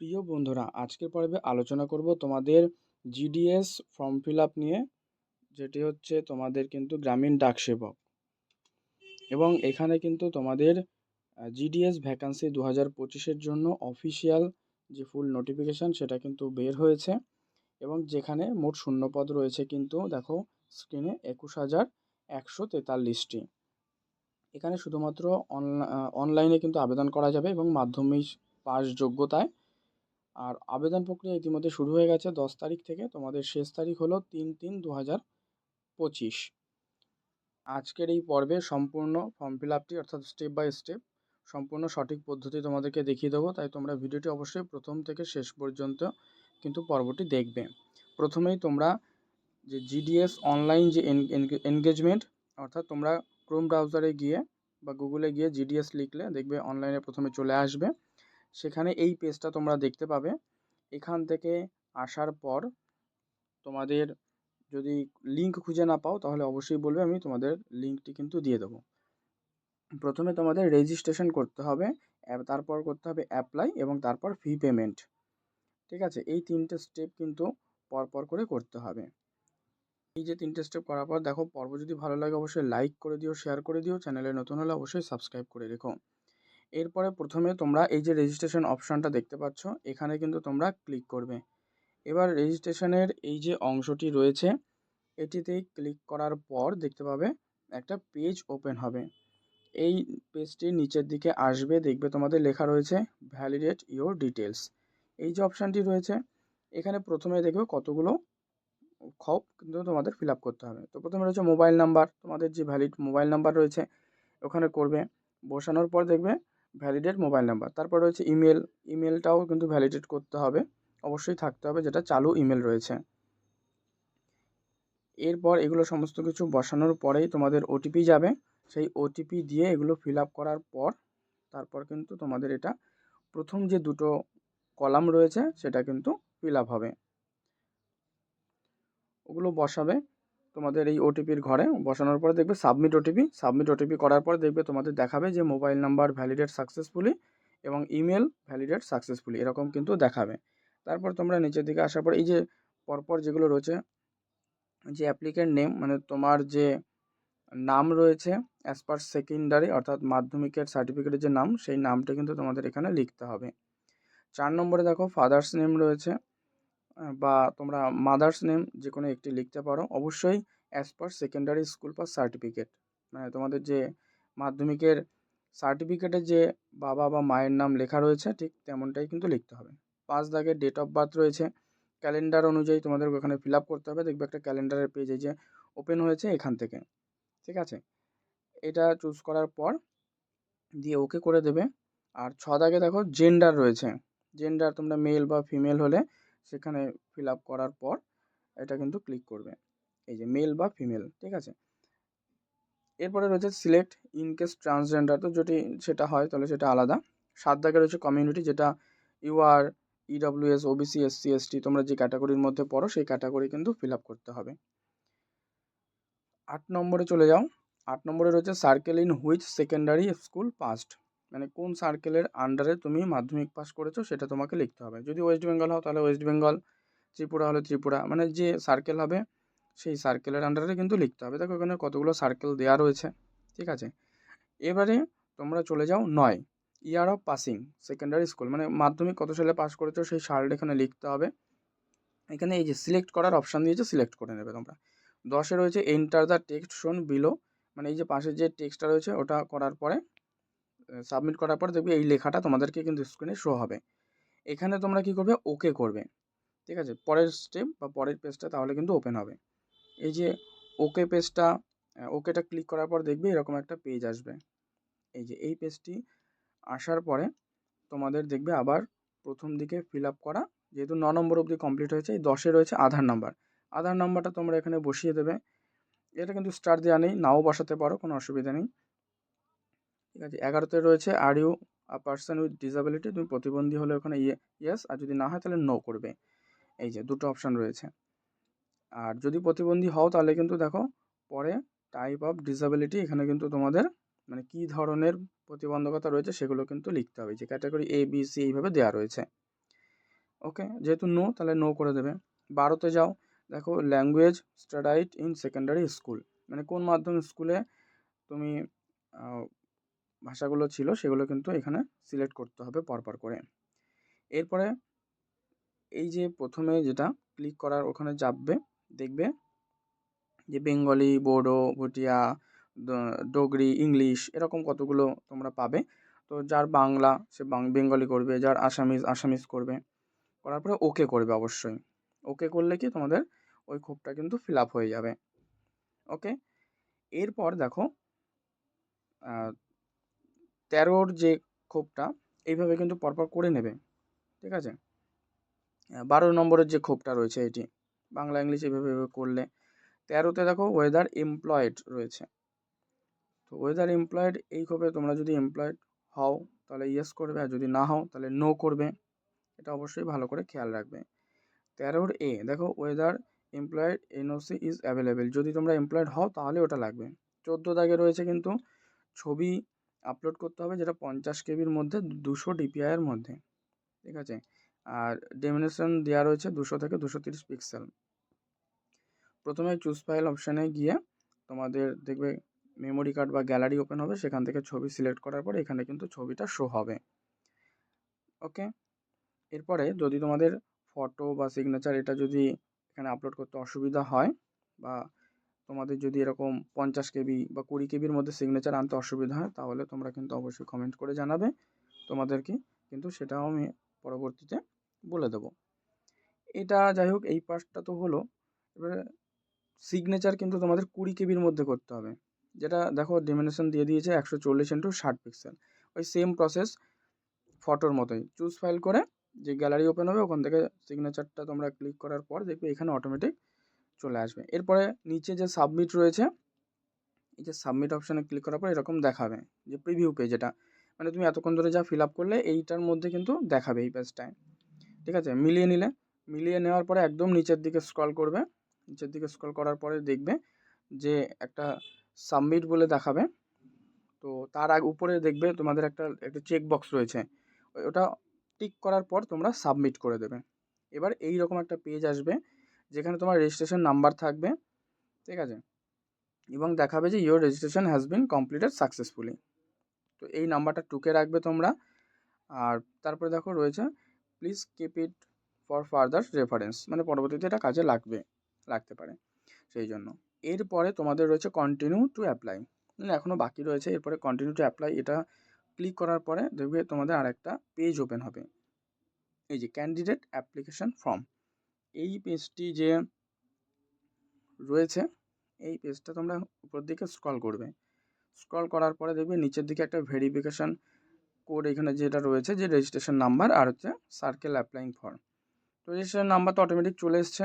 প্রিয় বন্ধুরা, আজকের পর্বে আলোচনা করব তোমাদের জিডিএস ফর্ম ফিল আপ নিয়ে, যেটি হচ্ছে তোমাদের কিন্তু গ্রামীণ ডাক সেবক। এবং এখানে কিন্তু তোমাদের জিডিএস ভ্যাকান্সি 2025-এর জন্য অফিসিয়াল যে ফুল নোটিফিকেশান সেটা কিন্তু বের হয়েছে। এবং যেখানে মোট শূন্যপদ রয়েছে কিন্তু দেখো স্ক্রিনে 21,143টি। এখানে শুধুমাত্র অনলাইনে কিন্তু আবেদন করা যাবে এবং মাধ্যমিক পাস যোগ্যতায়। আর আবেদন প্রক্রিয়া ইতিমধ্যে শুরু হয়ে গেছে 10 তারিখ থেকে। তোমাদের শেষ তারিখ হলো 3/3/2025। আজকের এই পর্বে সম্পূর্ণ ফর্ম ফিল আপটি অর্থাৎ স্টেপ বাই স্টেপ সম্পূর্ণ সঠিক পদ্ধতি তোমাদেরকে দেখিয়ে দেবো, তাই তোমরা ভিডিওটি অবশ্যই প্রথম থেকে শেষ পর্যন্ত কিন্তু পর্বটি দেখবে। প্রথমেই তোমরা যে জিডিএস অনলাইন যে এনগেজমেন্ট, অর্থাৎ তোমরা ক্রোম ব্রাউজারে গিয়ে বা গুগলে গিয়ে জিডিএস লিখলে দেখবে অনলাইনে প্রথমে চলে আসবে। সেখানে এই পেজটা তোমরা দেখতে পাবে। এখান থেকে আসার পর তোমাদের যদি লিঙ্ক খুঁজে না পাও তাহলে অবশ্যই বলবে, আমি তোমাদের লিঙ্কটি কিন্তু দিয়ে দেবো। প্রথমে তোমাদের রেজিস্ট্রেশন করতে হবে, তারপর করতে হবে অ্যাপ্লাই এবং তারপর ফি পেমেন্ট। ঠিক আছে, এই তিনটে স্টেপ কিন্তু পরপর করে করতে হবে। এই যে তিনটে স্টেপ করার পর দেখো, পর্ব যদি ভালো লাগে অবশ্যই লাইক করে দিও, শেয়ার করে দিও, চ্যানেলে নতুন হলে অবশ্যই সাবস্ক্রাইব করে রেখো। এরপরে প্রথমে তোমরা এই যে রেজিস্ট্রেশন অপশানটা দেখতে পাচ্ছ, এখানে কিন্তু তোমরা ক্লিক করবে। এবার রেজিস্ট্রেশনের এই যে অংশটি রয়েছে এটিতে ক্লিক করার পর দেখতে পাবে একটা পেজ ওপেন হবে। এই পেজটির নিচের দিকে আসবে, দেখবে তোমাদের লেখা রয়েছে ভ্যালিডেট ইওর ডিটেলস। এই যে অপশানটি রয়েছে এখানে প্রথমে দেখবে কতগুলো খপ কিন্তু তোমাদের ফিল আপ করতে হবে। তো প্রথমে রয়েছে মোবাইল নাম্বার, তোমাদের যে ভ্যালিড মোবাইল নাম্বার রয়েছে ওখানে করবে। বসানোর পর দেখবে ভ্যালিডেট মোবাইল নাম্বার। তারপর রয়েছে ইমেল, ইমেলটাও কিন্তু ভ্যালিডেট করতে হবে, অবশ্যই থাকতে হবে, যেটা চালু ইমেল রয়েছে। এরপর এগুলো সমস্ত কিছু বসানোর পরেই তোমাদের ওটিপি যাবে। সেই ওটিপি দিয়ে এগুলো ফিল আপ করার পর তারপর কিন্তু তোমাদের এটা প্রথম যে দুটো কলাম রয়েছে সেটা কিন্তু ফিল আপ হবে। ওগুলো বসাবে তোমাদের এই ওটিপির ঘরে। বসানোর পরে দেখবে সাবমিট ওটিপি করার পর দেখবে তোমাদের দেখাবে যে মোবাইল নাম্বার ভ্যালিডেট সাকসেসফুলি এবং ইমেল ভ্যালিডেট সাকসেসফুলি, এরকম কিন্তু দেখাবে। তারপর তোমরা নিচের দিকে আসার পর এই যে পরপর যেগুলো রয়েছে, যে অ্যাপ্লিকেন্ট নেম মানে তোমার যে নাম রয়েছে অ্যাজ পার সেকেন্ডারি অর্থাৎ মাধ্যমিকের সার্টিফিকেটের যে নাম, সেই নামটা কিন্তু তোমাদের এখানে লিখতে হবে। 4 নম্বরে দেখো ফাদার্স নেম রয়েছে, বা তোমরা মাদার্স নেম যে কোনো একটি লিখতে পারো, অবশ্যই as per secondary school pass certificate, মানে তোমাদের যে মাধ্যমিকের সার্টিফিকেটে যে বাবা বা মায়ের নাম লেখা রয়েছে ঠিক তেমনটাই কিন্তু লিখতে হবে। 5 দাগের ডেট অফ বার্থ রয়েছে, ক্যালেন্ডার অনুযায়ী তোমাদের ওখানে ফিল আপ করতে হবে। দেখবে একটা ক্যালেন্ডারের পেজ এই যে ওপেন হয়েছে এখান থেকে। ঠিক আছে, এটা চুজ করার পর দিয়ে ওকে করে দেবে। আর 6 দাগে দেখো জেন্ডার রয়েছে, জেন্ডার তোমরা মেল বা ফিমেল হলে সেখানে ফিল আপ করার পর এটা কিন্তু ক্লিক করবে, এই যে মেল বা ফিমেল। ঠিক আছে, এরপরে রয়েছে সিলেক্ট ইন কেস ট্রান্সজেন্ডার, তো যদি সেটা হয় তাহলে সেটা আলাদা। 7 দাগে রয়েছে কমিউনিটি, যেটা UR, EWS, OBC, SC, ST, তোমরা যে ক্যাটাগরির মধ্যে পড়ো সেই ক্যাটাগরি কিন্তু ফিল আপ করতে হবে। 8 নম্বরে চলে যাও। 8 নম্বরে রয়েছে circle in which secondary school past, মানে কোন সার্কেলের আন্ডারে তুমি মাধ্যমিক পাস করেছো সেটা তোমাকে লিখতে হবে। যদি ওয়েস্ট বেঙ্গল হও তাহলে ওয়েস্ট বেঙ্গল, ত্রিপুরা হলে ত্রিপুরা, মানে যে সার্কেল হবে সেই সার্কেলের আন্ডারে কিন্তু লিখতে হবে। দেখো এখানে কতগুলো সার্কেল দেওয়া রয়েছে। ঠিক আছে, এবারে তোমরা চলে যাও 9, year of passing secondary school, মানে মাধ্যমিক কত সালে পাস করেছো সেই সালটা এখানে লিখতে হবে। এখানে এই যে সিলেক্ট করার অপশান দিয়েছে, সিলেক্ট করে নেবে তোমরা। 10-এ রয়েছে এন্টার দ্য টেক্সট শোন বিলো, মানে এই যে পাশে যে টেক্সটটা রয়েছে ওটা করার পরে সাবমিট করার পরে দেখবে এই লেখাটা তোমাদেরকে কিন্তু স্ক্রিনে শো হবে। এখানে তোমরা কি করবে, ওকে করবে। ঠিক আছে, পরের স্টেপ বা পরের পেজটা তাহলে কিন্তু ওপেন হবে। এই যে ওকে পেজটা, ওকেটা ক্লিক করার পর দেখবে এরকম একটা পেজ আসবে। এই যে এই পেজটি আসার পরে তোমাদের দেখবে আবার প্রথম দিকে ফিল আপ করা, যেহেতু 9 নম্বর অবধি কমপ্লিট হয়েছে, এই 10-এ রয়েছে আধার নাম্বার। আধার নাম্বারটা তোমরা এখানে বসিয়ে দেবে। এটা কিন্তু স্টার দেওয়া নেই, নাও বসাতে পারো, কোনো অসুবিধা নেই। ঠিক আছে, 11-তে রয়েছে are you a person with disability, তুমি প্রতিবন্ধী হলে ওখানে ইয়েস, আর যদি না হয় তাহলে নো করবে। এই যে দুটো অপশান রয়েছে। আর যদি প্রতিবন্ধী হও তাহলে কিন্তু দেখো পরে টাইপ অফ ডিসএবিলিটি, এখানে কিন্তু তোমাদের মানে কী ধরনের প্রতিবন্ধকতা রয়েছে সেগুলো কিন্তু লিখতে হবে, যে ক্যাটাগরি এ বি সি এইভাবে দেওয়া রয়েছে। ওকে, যেহেতু নো তাহলে নো করে দেবে। 12তে যাও, দেখো language studied in secondary school, মানে কোন মাধ্যম স্কুলে তুমি ভাষাগুলো ছিল সেগুলো কিন্তু এখানে সিলেক্ট করতে হবে পরপর করে। এরপরে এই যে প্রথমে যেটা ক্লিক করার ওখানে যাবে, দেখবে যে বেঙ্গলি, বোডো, ভুটিয়া, ডোগরি, ইংলিশ এরকম কতগুলো তোমরা পাবে। তো যার বাংলা সে বেঙ্গলি করবে, যার আসামিজ করবে, করার পরে ওকে করবে অবশ্যই। ওকে করলে কি তোমাদের ওই ক্ষোভটা কিন্তু ফিল আপ হয়ে যাবে। ওকে, এরপর দেখো 13র যে ক্ষোভটা এইভাবে কিন্তু পরপর করে নেবে, ঠিক আছে। 12 নম্বরের যে ক্ষোভটা রয়েছে এটি বাংলা ইংলিশ এইভাবে করলে। 13তে দেখো ওয়েদার এমপ্লয়েড রয়েছে, তো ওয়েদার এমপ্লয়েড এই ক্ষোভে তোমরা যদি এমপ্লয়েড হও তাহলে ইয়েস করবে, আর যদি না হও তাহলে নো করবে। এটা অবশ্যই ভালো করে খেয়াল রাখবে। 13র এ দেখো weather employed NOC is available, যদি তোমরা এমপ্লয়েড হও তাহলে ওটা লাগবে। 14 দাগে রয়েছে কিন্তু ছবি আপলোড করতে হবে যেটা 50 কেবির মধ্যে 200 ডিপিআইয়ের মধ্যে, ঠিক আছে। আর ডেমিনেশন দেওয়া রয়েছে 200 থেকে 230 পিক্সেল। প্রথমে চুজ ফাইল অপশানে গিয়ে তোমাদের দেখবে মেমোরি কার্ড বা গ্যালারি ওপেন হবে, সেখান থেকে ছবি সিলেক্ট করার পরে এখানে কিন্তু ছবিটা শো হবে। ওকে, এরপরে যদি তোমাদের ফটো বা সিগনেচার এটা যদি এখানে আপলোড করতে অসুবিধা হয়, বা তোমাদের যদি এরকম 50 কেবি বা 20 কেবির মধ্যে সিগনেচার আনতে অসুবিধা হয়, তাহলে তোমরা কিন্তু অবশ্যই কমেন্ট করে জানাবে তোমাদেরকে, কিন্তু সেটাও আমি পরবর্তীতে বলে দেবো। এটা যাই হোক, এই পার্টটা তো হলো। এবারে সিগনেচার কিন্তু তোমাদের 20 কেবির মধ্যে করতে হবে, যেটা দেখো ডিমেনশন দিয়ে দিয়েছে 140x60 পিক্সেল। ওই সেম প্রসেস ফটোর মতোই চুজ ফাইল করে যে গ্যালারি ওপেন হবে ওখান থেকে সিগনেচারটা তোমরা ক্লিক করার পর দেখবে এখানে অটোমেটিক চলে আসবে। এরপরে নিচে যে সাবমিট রয়েছে, এই যে সাবমিট অপশানে ক্লিক করার পর এরকম দেখাবে যে প্রিভিউ পেজ, এটা মানে তুমি এতক্ষণ ধরে যা ফিল আপ করলে এইটার মধ্যে কিন্তু দেখাবে এই পেজটায়, ঠিক আছে। মিলিয়ে নেওয়ার পরে একদম নিচের দিকে স্ক্রল করবে, নিচের দিকে স্ক্রল করার পরে দেখবে যে একটা সাবমিট বলে দেখাবে। তো তার আগে উপরে দেখবে তোমাদের একটা চেক বক্স রয়েছে, ওটা টিক করার পর তোমরা সাবমিট করে দেবে। এবার এই রকম একটা পেজ আসবে যেখানে তোমার রেজিস্ট্রেশন নাম্বার থাকবে, ঠিক আছে, এবং দেখাবে যে your registration has been completed successfully. তো এই নাম্বারটা টুকে রাখবে তোমরা। আর তারপরে দেখো রয়েছে please keep it for further reference, মানে পরবর্তীতে এটা কাজে লাগতে পারে সেই জন্য। এরপরে তোমাদের রয়েছে কন্টিনিউ টু অ্যাপ্লাই, মানে এখনও বাকি রয়েছে। এরপরে কন্টিনিউ টু অ্যাপ্লাই এটা ক্লিক করার পরে দেখবে তোমাদের আরেকটা পেজ ওপেন হবে, এই যে ক্যান্ডিডেট অ্যাপ্লিকেশন ফর্ম। এই পেজটি যে রয়েছে এই পেজটা তোমরা উপর দিকে স্ক্রল করবে, স্ক্রল করার পরে দেখবে নিচের দিকে একটা ভেরিফিকেশান কোড এখানে যেটা রয়েছে যে রেজিস্ট্রেশন নাম্বার আর হচ্ছে সার্কেল অ্যাপ্লাইং ফর। তো রেজিস্ট্রেশন নাম্বার তো অটোমেটিক চলে এসছে।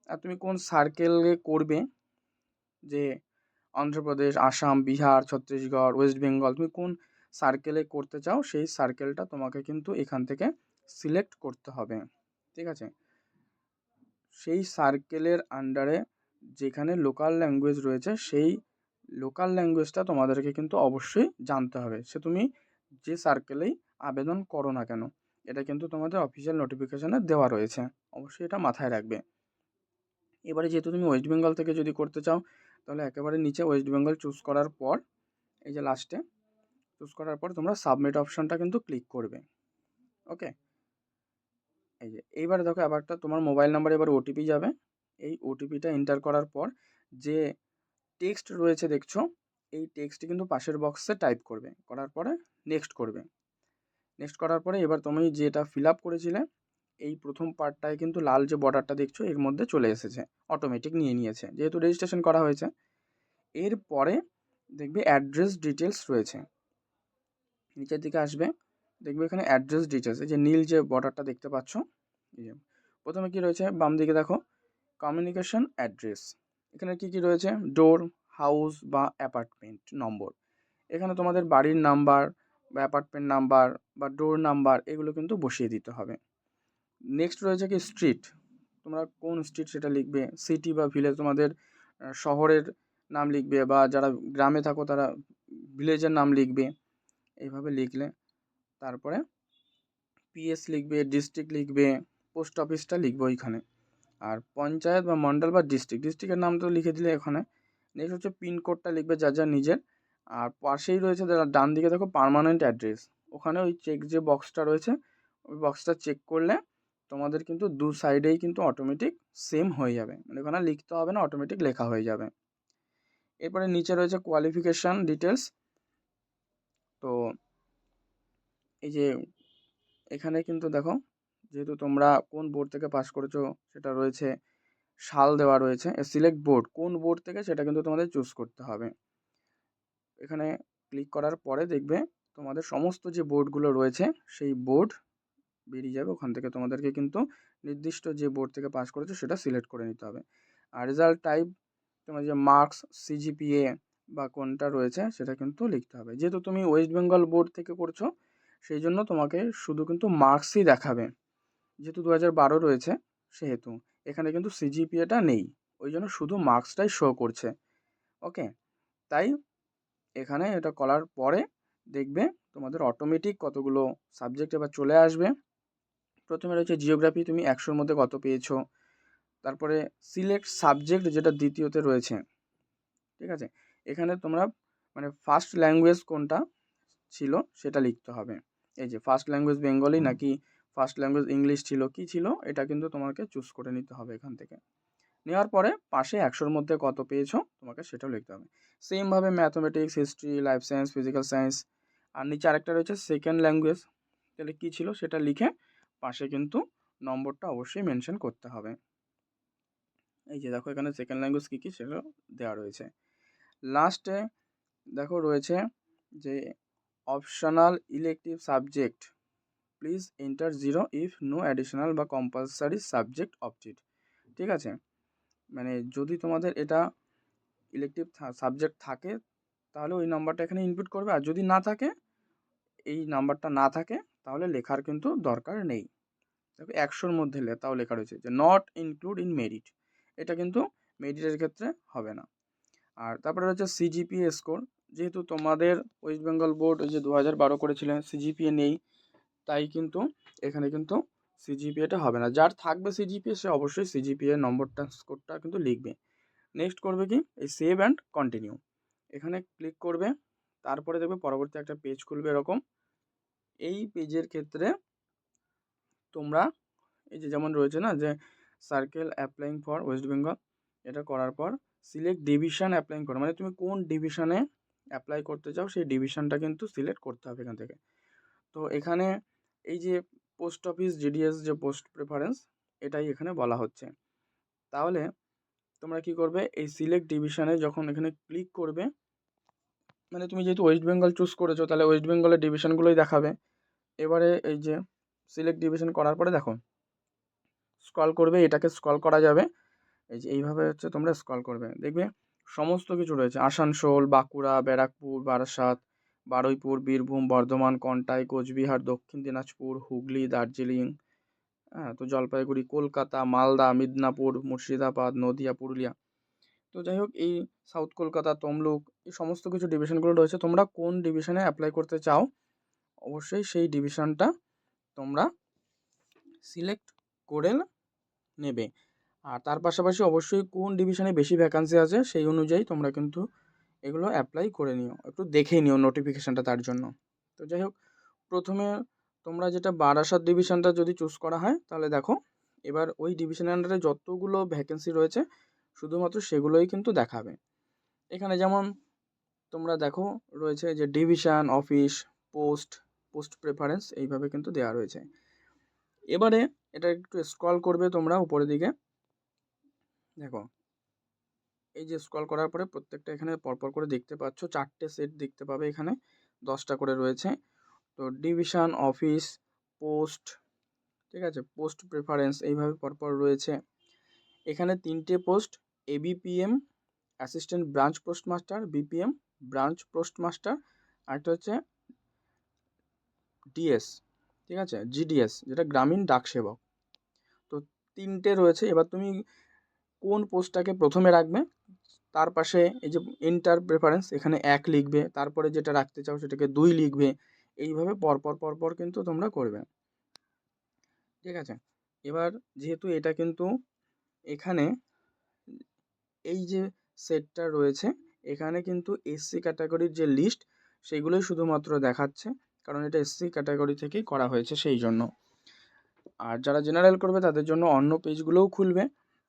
আর তুমি কোন সার্কেলে করবে, যে অন্ধ্রপ্রদেশ, আসাম, বিহার, ছত্তিশগড়, ওয়েস্ট বেঙ্গল, তুমি কোন সার্কেলে করতে চাও সেই সার্কেলটা তোমাকে কিন্তু এখান থেকে সিলেক্ট করতে হবে, ঠিক আছে। সেই সার্কেলের আন্ডারে যেখানে লোকাল ল্যাঙ্গুয়েজ রয়েছে সেই লোকাল ল্যাঙ্গুয়েজটা তোমাদেরকে কিন্তু অবশ্যই জানতে হবে, সে তুমি যে সার্কেলেই আবেদন করো না কেন। এটা কিন্তু তোমাদের অফিসিয়াল নোটিফিকেশানে দেওয়া রয়েছে, অবশ্যই এটা মাথায় রাখবে। এবারে যেহেতু তুমি ওয়েস্ট বেঙ্গল থেকে যদি করতে চাও তাহলে একেবারে নিচে ওয়েস্ট বেঙ্গল চুজ করার পর এই যে লাস্টে চুজ করার পর তোমরা সাবমিট অপশানটা কিন্তু ক্লিক করবে। ওকে, এই যে এইবারে দেখো আবারটা তোমার মোবাইল নাম্বার এবার ওটিপি যাবে। এই ওটিপিটা এন্টার করার পর যে টেক্সট রয়েছে দেখছো, এই টেক্সটটি কিন্তু পাশের বক্সে টাইপ করবে, করার পরে নেক্সট করবে। নেক্সট করার পরে এবার তুমি যেটা ফিল আপ করেছিলে এই প্রথম পার্টটায় কিন্তু লাল যে বর্ডারটা দেখছো এর মধ্যে চলে এসেছে, অটোমেটিক নিয়েছে যেহেতু রেজিস্ট্রেশন করা হয়েছে। এরপরে দেখবে অ্যাড্রেস ডিটেলস রয়েছে, নিচের দিকে আসবে দেখবে এখানে অ্যাড্রেস ডিটেলস, এই যে নীল যে বর্ডারটা দেখতে পাচ্ছ, এই যে প্রথমে কি রয়েছে বাম দিকে দেখো কমিউনিকেশন অ্যাড্রেস, এখানে কি রয়েছে ডোর, হাউস বা অ্যাপার্টমেন্ট নম্বর, এখানে তোমাদের বাড়ির নাম্বার বা অ্যাপার্টমেন্ট নাম্বার বা ডোর নাম্বার এগুলো কিন্তু বসিয়ে দিতে হবে। নেক্সট রয়েছে কি স্ট্রিট, তোমরা কোন স্ট্রিট সেটা লিখবে, সিটি বা ভিলেজ তোমাদের শহরের নাম লিখবে, বা যারা গ্রামে থাকো তারা ভিলেজের নাম লিখবে, এইভাবে লিখলে তারপরে পিএস লিখবে, ডিস্ট্রিক্ট লিখবে, পোস্ট অফিসটা লিখবে ওইখানে। আর পঞ্চায়েত বা মণ্ডল বা ডিস্ট্রিক্টের নাম তো লিখে দিলে এখানে। নেক্সট হচ্ছে পিনকোডটা লিখবে যার নিজের। আর পাশেই রয়েছে ডান দিকে দেখো পার্মানেন্ট অ্যাড্রেস, ওখানে ওই চেক যে বক্সটা রয়েছে ওই বক্সটা চেক করলে তোমাদের কিন্তু দু সাইডেই কিন্তু অটোমেটিক সেম হয়ে যাবে, মানে ওখানে লিখতে হবে না, অটোমেটিক লেখা হয়ে যাবে। এরপরে নিচে রয়েছে কোয়ালিফিকেশান ডিটেলস। তো এই যে এখানে কিন্তু দেখো, যেহেতু তোমরা কোন বোর্ড থেকে পাস করেছো সেটা রয়েছে, সাল দেওয়া রয়েছে, সিলেক্ট বোর্ড কোন বোর্ড থেকে সেটা কিন্তু তোমাদের চুজ করতে হবে। এখানে ক্লিক করার পরে দেখবে তোমাদের সমস্ত যে বোর্ডগুলো রয়েছে সেই বোর্ড বেরিয়ে যাবে। ওখান থেকে তোমাদেরকে কিন্তু নির্দিষ্ট যে বোর্ড থেকে পাস করেছো সেটা সিলেক্ট করে নিতে হবে। আর রেজাল্ট টাইপ তোমার যে মার্কস, সিজিপিএ বা কোনটা রয়েছে সেটা কিন্তু লিখতে হবে। যেহেতু তুমি ওয়েস্ট বেঙ্গল বোর্ড থেকে করছো সেই জন্য তোমাকে শুধু কিন্তু মার্কসই দেখাবে, যেহেতু 2012 রয়েছে সেহেতু এখানে কিন্তু সিজিপিএটা নেই, ওই জন্য শুধু মার্কসটাই শো করছে। ওকে, তাই এখানে এটা করার পরে দেখবে তোমাদের অটোমেটিক কতগুলো সাবজেক্ট এবার চলে আসবে। প্রথমে রয়েছে জিওগ্রাফি, তুমি 100-র মধ্যে কত পেয়েছো। তারপরে সিলেক্ট সাবজেক্ট যেটা দ্বিতীয়তে রয়েছে, ঠিক আছে, এখানে তোমরা মানে ফার্স্ট ল্যাঙ্গুয়েজ কোনটা ছিল সেটা লিখতে হবে। এই যে ফার্স্ট ল্যাঙ্গুয়েজ বেঙ্গলি নাকি ফার্স্ট ল্যাঙ্গুয়েজ ইংলিশ ছিল, কি ছিল, এটা কিন্তু তোমাকে চুজ করে নিতে হবে এখান থেকে। নেওয়ার পরে পাশে 100-র মধ্যে কত পেয়েছো তোমাকে সেটাও লিখতে হবে। সেমভাবে mathematics, history, life science, physical science, আর নিচে আরেকটা রয়েছে সেকেন্ড ল্যাঙ্গুয়েজ, তাহলে কী ছিল সেটা লিখে পাশে কিন্তু নম্বরটা অবশ্যই মেনশন করতে হবে। এই যে দেখো এখানে সেকেন্ড ল্যাঙ্গুয়েজ কী কী সেটা দেওয়া রয়েছে। লাস্টে দেখো রয়েছে যে optional elective subject, please enter 0 if no additional বা কম্পালসারি সাবজেক্ট অপটেড। ঠিক আছে, মানে যদি তোমাদের এটা ইলেকটিভ সাবজেক্ট থাকে তাহলে ওই নাম্বারটা এখানে ইনপুট করবে, আর যদি না থাকে, এই নাম্বারটা না থাকে, তাহলে লেখার কিন্তু দরকার নেই। দেখো 100-র মধ্যে তাও লেখা রয়েছে যে নট ইনক্লুড ইন মেরিট, এটা কিন্তু মেরিটের ক্ষেত্রে হবে না। আর তারপরে রয়েছে সিজিপিএ স্কোর, যেহেতু তোমাদের ওয়েস্ট বেঙ্গল বোর্ড ওই যে 2012 করেছিলেন, সিজিপিএ নেই, তাই কিন্তু এখানে কিন্তু সিজিপিএটা হবে না। যার থাকবে সিজিপিএ সে অবশ্যই সিজিপিএ নম্বরটা স্কোরটা কিন্তু লিখবে। নেক্সট করবে কি, এই সেভ অ্যান্ড কন্টিনিউ, এখানে ক্লিক করবে। তারপরে দেখবে পরবর্তী একটা পেজ খুলবে এরকম। এই পেজের ক্ষেত্রে তোমরা এই যে যেমন রয়েছে না যে circle applying for West Bengal, এটা করার পর সিলেক্ট ডিভিশন অ্যাপ্লাইং করো, মানে তুমি কোন ডিভিশনে অ্যাপ্লাই করতে চাও সেই ডিভিশনটা কিন্তু সিলেক্ট করতে হবে এখান থেকে। তো এখানে এই যে পোস্ট অফিস জিডিএস যে পোস্ট প্রেফারেন্স, এটাই এখানে বলা হচ্ছে। তাহলে তোমরা কি করবে, এই সিলেক্ট ডিভিশনে যখন এখানে ক্লিক করবে, মানে তুমি যেহেতু ওয়েস্ট বেঙ্গল চুজ করেছো তাহলে ওয়েস্ট বেঙ্গলের ডিভিশনগুলোই দেখাবে। এবারে এই যে সিলেক্ট ডিভিশন করার পরে দেখো স্ক্রল করবে, এটাকে স্ক্রল করা যাবে, এই যে এইভাবে হচ্ছে তোমরা স্ক্রল করবে, দেখবে সমস্ত কিছু রয়েছে, আসানসোল, বাঁকুড়া, ব্যারাকপুর, বারাসাত, বারুইপুর, বীরভূম, বর্ধমান, কন্টাই, কোচবিহার, দক্ষিণ দিনাজপুর, হুগলি, দার্জিলিং, হ্যাঁ, তো জলপাইগুড়ি, কলকাতা, মালদা, মিদনাপুর, মুর্শিদাবাদ, নদিয়া, পুরুলিয়া। তো যাই হোক, এই সাউথ কলকাতা, তমলুক, এই সমস্ত কিছু ডিভিশনগুলো রয়েছে। তোমরা কোন ডিভিশনে অ্যাপ্লাই করতে চাও অবশ্যই সেই ডিভিশনটা তোমরা সিলেক্ট করে নেবে। আর তার পাশাপাশি অবশ্যই কোন ডিভিশনে বেশি ভ্যাকান্সি আছে সেই অনুযায়ী তোমরা কিন্তু এগুলো অ্যাপ্লাই করে নিও, একটু দেখে নিও নোটিফিকেশানটা তার জন্য। তো যাই হোক, প্রথমে তোমরা যেটা বারাসাত ডিভিশনটা যদি চুজ করা হয় তাহলে দেখো এবার ওই ডিভিশনের আন্ডারে যতগুলো ভ্যাকেন্সি রয়েছে শুধুমাত্র সেগুলোই কিন্তু দেখাবে। এখানে যেমন তোমরা দেখো রয়েছে যে ডিভিশন, অফিস, পোস্ট প্রেফারেন্স, এইভাবে কিন্তু দেওয়া রয়েছে। এবারে এটা একটু স্ক্রল করবে তোমরা উপরের দিকে, দেখো এই যে স্ক্রল করার পরে প্রত্যেকটা এখানে পরপর করে দেখতে পাচ্ছ, 4টে সেট দেখতে পাবে, এখানে 10টা করে রয়েছে। তো ডিভিশন, অফিস, পোস্ট, ঠিক আছে, পোস্ট প্রেফারেন্স এইভাবে পরপর রয়েছে। এখানে 3টে post, ABPM assistant branch postmaster, BPM branch postmaster, আরেকটা হচ্ছে ডিএস, ঠিক আছে, জিডিএস যেটা গ্রামীণ ডাক সেবক। তো 3টে রয়েছে। এবার তুমি কোন পোস্টটাকে প্রথমে রাখবে, তার পাশে এই যে এন্টার প্রেফারেন্স, এখানে 1 লিখবে, তারপরে যেটা রাখতে চাও সেটাকে 2 লিখবে, এইভাবে পরপর কিন্তু তোমরা করবে, ঠিক আছে। এবার যেহেতু এটা কিন্তু এখানে এই যে সেটটা রয়েছে, এখানে কিন্তু এসসি ক্যাটাগরির যে লিস্ট সেগুলোই শুধুমাত্র দেখাচ্ছে, কারণ এটা এসসি ক্যাটাগরি থেকেই করা হয়েছে সেই জন্য। আর যারা জেনারেল করবে তাদের জন্য অন্য পেজগুলোও খুলবে,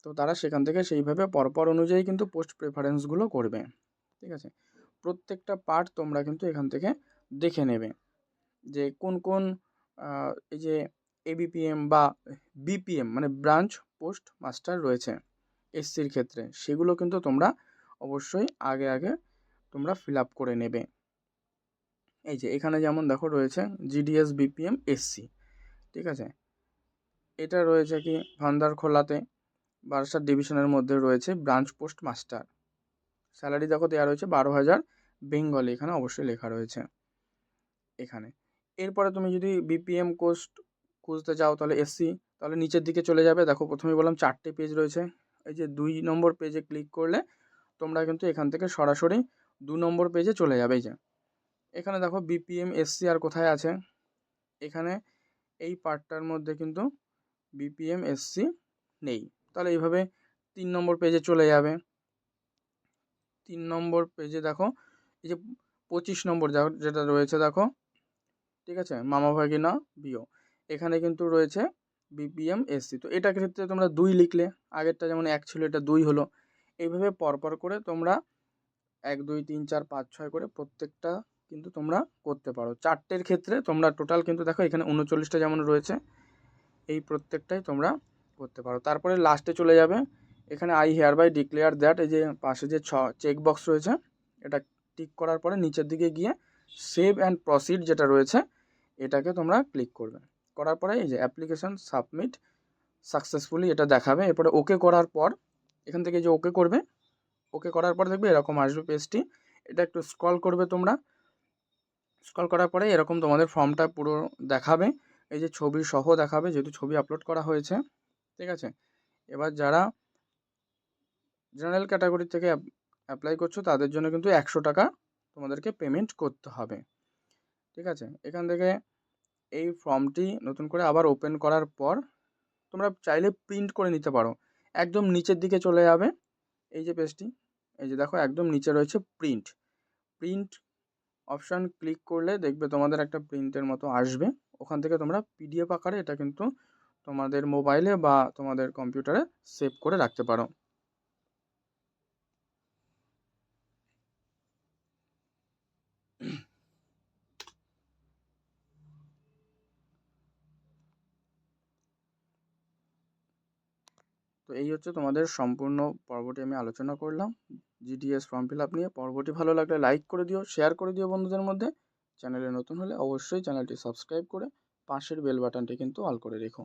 তো তারা সেখান থেকে সেইভাবে পরপর অনুযায়ী কিন্তু পোস্ট প্রেফারেন্সগুলো করবে। ঠিক আছে, প্রত্যেকটা পার্ট তোমরা কিন্তু এখান থেকে দেখে নেবে যে কোন কোন এই যে এবিপিএম বা বিপিএম মানে ব্রাঞ্চ পোস্ট মাস্টার রয়েছে এসসির ক্ষেত্রে, সেগুলো কিন্তু তোমরা অবশ্যই আগে আগে তোমরা ফিল আপ করে নেবে। এই যে এখানে যেমন দেখো রয়েছে জিডিএস বিপিএম এসসি, ঠিক আছে, এটা রয়েছে কি ভান্দারখোলাতে বারাসাত ডিভিশনের মধ্যে রয়েছে ব্রাঞ্চ পোস্ট মাস্টার। স্যালারি দেখো দেওয়া রয়েছে 12,000 বেঙ্গলি, এখানে অবশ্যই লেখা রয়েছে এখানে। এরপরে তুমি যদি বিপিএম পোস্ট খুঁজতে চাও তাহলে এসসি, তাহলে নিচের দিকে চলে যাবে। দেখো প্রথমেই বললাম 4টে পেজ রয়েছে, এই যে 2 নম্বর পেজে ক্লিক করলে তোমরা কিন্তু এখান থেকে সরাসরি 2 নম্বর পেজে চলে যাবে। এই যে এখানে দেখো বিপিএম এসসি আর কোথায় আছে, এখানে এই পার্টটার মধ্যে কিন্তু বিপিএম এসসি নেই। তাহলে এইভাবে 3 নম্বর পেজে চলে যাবে। 3 নম্বর পেজে দেখো এই যে 25 নম্বর যেটা রয়েছে দেখো, ঠিক আছে, মামা ভাগিনা বিও, এখানে কিন্তু রয়েছে বিপিএম এসসি। তো এটা ক্ষেত্রে তোমরা 2 লিখলে, আগেরটা যেমন 1 ছিল এটা 2 হলো। এইভাবে পরপর করে তোমরা 1 2 3 4 5 6 করে প্রত্যেকটা কিন্তু তোমরা করতে পারো। 4টের ক্ষেত্রে তোমরা টোটাল কিন্তু দেখো এখানে 39টা যেমন রয়েছে, এই প্রত্যেকটাই তোমরা করতে পারো। তারপরে লাস্টে চলে যাবে, এখানে I hereby declare that, এই যে পাশে যে চেক বক্স রয়েছে এটা টিক করার পরে নিচের দিকে গিয়ে সেভ অ্যান্ড প্রসিড যেটা রয়েছে এটাকে তোমরা ক্লিক করবে। করার পরে এই যে অ্যাপ্লিকেশন সাবমিট সাকসেসফুলি এটা দেখাবে। এরপরে ওকে করার পর এখান থেকে যে ওকে করবে, ওকে করার পর দেখবে এরকম আসবে পেজটি। এটা একটু স্ক্রল করবে তোমরা, স্ক্রল করার পরে এরকম তোমাদের ফর্মটা পুরো দেখাবে, এই যে ছবি সহ দেখাবে যেহেতু ছবি আপলোড করা হয়েছে। ঠিক আছে, এবার যারা জেনারেল ক্যাটাগরি থেকে অ্যাপ্লাই করছো তাদের জন্য কিন্তু 100 টাকা তোমাদেরকে পেমেন্ট করতে হবে। ঠিক আছে, এখান থেকে এই ফর্মটি নতুন করে আবার ওপেন করার পর তোমরা চাইলে প্রিন্ট করে নিতে পারো। একদম নিচের দিকে চলে যাবে, এই যে পেজটি, এই যে দেখো একদম নিচে রয়েছে প্রিন্ট। প্রিন্ট অপশান ক্লিক করলে দেখবে তোমাদের একটা প্রিন্টের মতো আসবে, ওখান থেকে তোমরা পিডিএফ আকারে এটা কিন্তু তোমাদের মোবাইলে বা তোমাদের কম্পিউটারে সেভ করে রাখতে পারো। তো এই হচ্ছে তোমাদের সম্পূর্ণ পর্বটি আমি আলোচনা করলাম জিডিএস ফর্ম ফিল আপ নিয়ে। পর্বটি ভালো লাগলে লাইক করে দিও, শেয়ার করে দিও বন্ধুদের মধ্যে। চ্যানেলে নতুন হলে অবশ্যই চ্যানেলটি সাবস্ক্রাইব করে পাশের বেল বাটনটি কিন্তু অল করে রেখো।